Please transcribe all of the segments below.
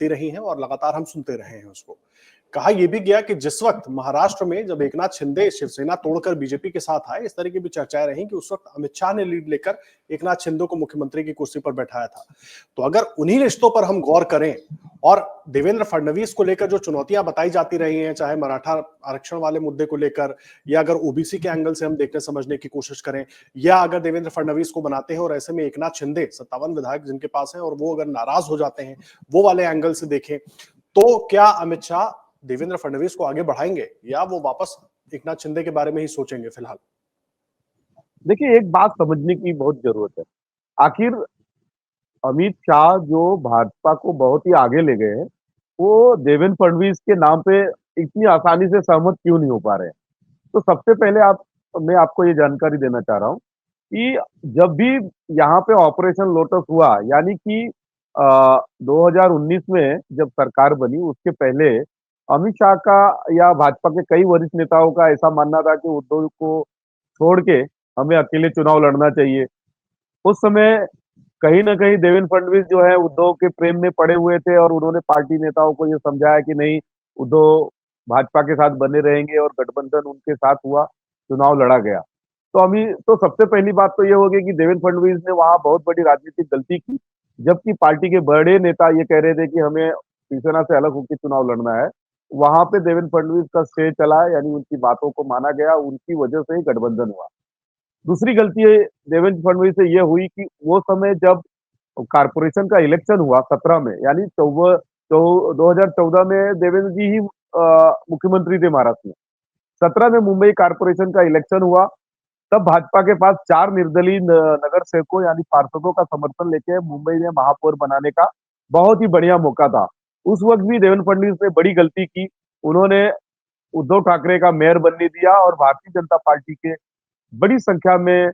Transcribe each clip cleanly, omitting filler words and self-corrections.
दे रही हैं और लगातार हम सुनते रहे हैं उसको। कहा यह भी गया कि जिस वक्त महाराष्ट्र में जब एकनाथ शिंदे शिवसेना तोड़कर बीजेपी के साथ आए, इस तरह की भी चर्चाएं रही कि उस वक्त अमित शाह ने लीड लेकर एकनाथ शिंदे को मुख्यमंत्री की कुर्सी पर बैठाया था। तो अगर उन्हीं रिश्तों पर हम गौर करें और देवेंद्र फडणवीस को लेकर जो चुनौतियां बताई जाती रही हैं, चाहे मराठा आरक्षण वाले मुद्दे को लेकर, या अगर ओबीसी के एंगल से हम देखने समझने की कोशिश करें, या अगर देवेंद्र फडणवीस को बनाते हैं और ऐसे में एकनाथ शिंदे 57 विधायक जिनके पास हैं और वो अगर नाराज हो जाते हैं, वो वाले एंगल से देखें, तो क्या अमित शाह देवेंद्र फडणवीस को आगे बढ़ाएंगे या वो वापस एकनाथ शिंदे के बारे में ही सोचेंगे फिलहाल? देखिए, एक बात समझने की बहुत जरूरत है। आखिर अमित शाह जो भाजपा को बहुत ही आगे ले गए हैं, वो देवेंद्र फडणवीस के नाम पे इतनी आसानी से सहमत क्यों नहीं हो पा रहे हैं? तो सबसे पहले मैं आपको ये जानकारी देना चाह रहा हूँ कि जब भी यहाँ पे ऑपरेशन लोटस हुआ, यानी कि 2019 में जब सरकार बनी, उसके पहले अमित शाह का या भाजपा के कई वरिष्ठ नेताओं का ऐसा मानना था कि उद्धव को छोड़ के हमें अकेले चुनाव लड़ना चाहिए। उस समय कहीं न कहीं देवेंद्र फडणवीस जो है उद्धव के प्रेम में पड़े हुए थे और उन्होंने पार्टी नेताओं को ये समझाया कि नहीं, उद्धव भाजपा के साथ बने रहेंगे और गठबंधन उनके साथ हुआ, चुनाव लड़ा गया। तो सबसे पहली बात तो ये होगी कि देवेंद्र फडणवीस ने वहाँ बहुत बड़ी राजनीतिक गलती की, जबकि पार्टी के बड़े नेता ये कह रहे थे कि हमें शिवसेना से अलग होकर चुनाव लड़ना है। वहाँ पे देवेंद्र फडणवीस का श्रेय चला, यानी उनकी बातों को माना गया, उनकी वजह से ही गठबंधन हुआ। दूसरी गलती देवेंद्र फडणवीस से ये हुई कि वो समय जब कारपोरेशन का इलेक्शन हुआ 17 में, यानी 2014 में देवेंद्र जी ही मुख्यमंत्री थे महाराष्ट्र में। 17 में मुंबई कारपोरेशन का इलेक्शन हुआ, तब भाजपा के पास 4 निर्दलीय नगर सेवकों यानी पार्षदों का समर्थन लेके मुंबई में महापौर बनाने का बहुत ही बढ़िया मौका था। उस वक्त भी देवेंद्र फडणवीस ने बड़ी गलती की। उन्होंने उद्धव ठाकरे का मेयर बनने दिया और भारतीय जनता पार्टी के बड़ी संख्या में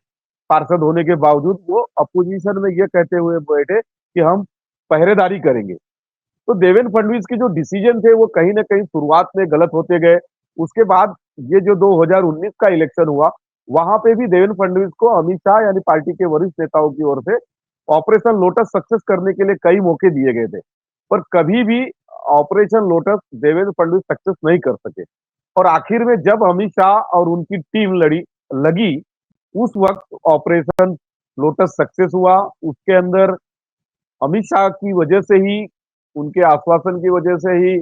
पार्षद होने के बावजूद वो अपोजिशन में ये कहते हुए बैठे कि हम पहरेदारी करेंगे। तो देवेंद्र फडणवीस के जो डिसीजन थे वो कहीं ना कहीं शुरुआत में गलत होते गए। उसके बाद ये जो 2019 का इलेक्शन हुआ, वहां पे भी देवेंद्र फडणवीस को अमित शाह यानी पार्टी के वरिष्ठ नेताओं की ओर से ऑपरेशन लोटस सक्सेस करने के लिए कई मौके दिए गए थे, पर कभी भी operation lotus Devendra Fadnavis success नहीं कर सके। और आखिर में जब अमित शाह और उनकी टीम लगी, उस वक्त ऑपरेशन लोटस सक्सेस हुआ। उसके अंदर अमित शाह की वजह से ही, उनके आश्वासन की वजह से ही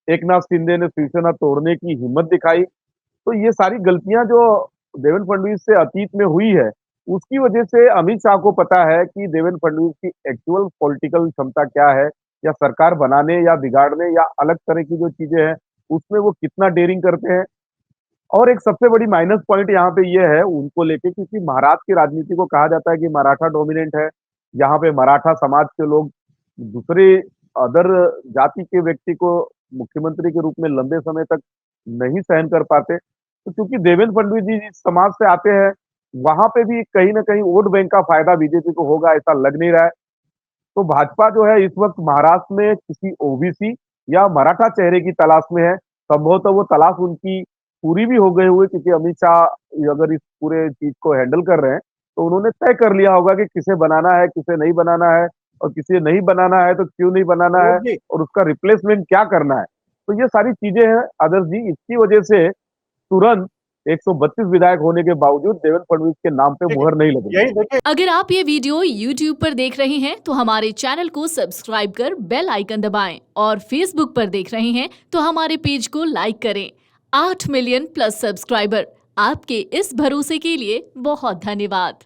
एकनाथ शिंदे ने शिवसेना तोड़ने की हिम्मत दिखाई। तो ये सारी गलतियां जो देवेंद्र फडणवीस से अतीत में हुई है, उसकी वजह से अमित शाह को पता है कि देवेंद्र फडणवीस की एक्चुअल पॉलिटिकल क्षमता क्या है, या सरकार बनाने या बिगाड़ने या अलग तरह की जो चीजें हैं उसमें वो कितना डेयरिंग करते हैं। और एक सबसे बड़ी माइनस पॉइंट यहाँ पे ये है उनको लेके, क्योंकि महाराष्ट्र की राजनीति को कहा जाता है कि मराठा डोमिनेंट है। यहाँ पे मराठा समाज के लोग दूसरे अदर जाति के व्यक्ति को मुख्यमंत्री के रूप में लंबे समय तक नहीं सहन कर पाते। तो क्योंकि देवेंद्र फडणवीस जी जिस समाज से आते हैं, वहां पे भी कहीं ना कहीं वोट बैंक का फायदा बीजेपी को होगा, ऐसा लग नहीं रहा है। तो भाजपा जो है इस वक्त महाराष्ट्र में किसी ओबीसी या मराठा चेहरे की तलाश में है। संभवतः वो तलाश उनकी पूरी भी हो गई हुई, क्योंकि अमित शाह अगर इस पूरे चीज को हैंडल कर रहे हैं तो उन्होंने तय कर लिया होगा कि किसे बनाना है, किसे नहीं बनाना है, और किसे नहीं बनाना है तो क्यों नहीं बनाना है, और उसका रिप्लेसमेंट क्या करना है। तो ये सारी चीजें हैं आदर्श जी। इसकी वजह से तुरंत 132 विधायक होने के बावजूद देवेंद्र फडणवीस के नाम पे मुहर नहीं लगी। यही देखिए, अगर आप ये वीडियो YouTube पर देख रहे हैं तो हमारे चैनल को सब्सक्राइब कर बेल आइकन दबाएं, और Facebook पर देख रहे हैं तो हमारे पेज को लाइक करें। 8 मिलियन प्लस सब्सक्राइबर, आपके इस भरोसे के लिए बहुत धन्यवाद।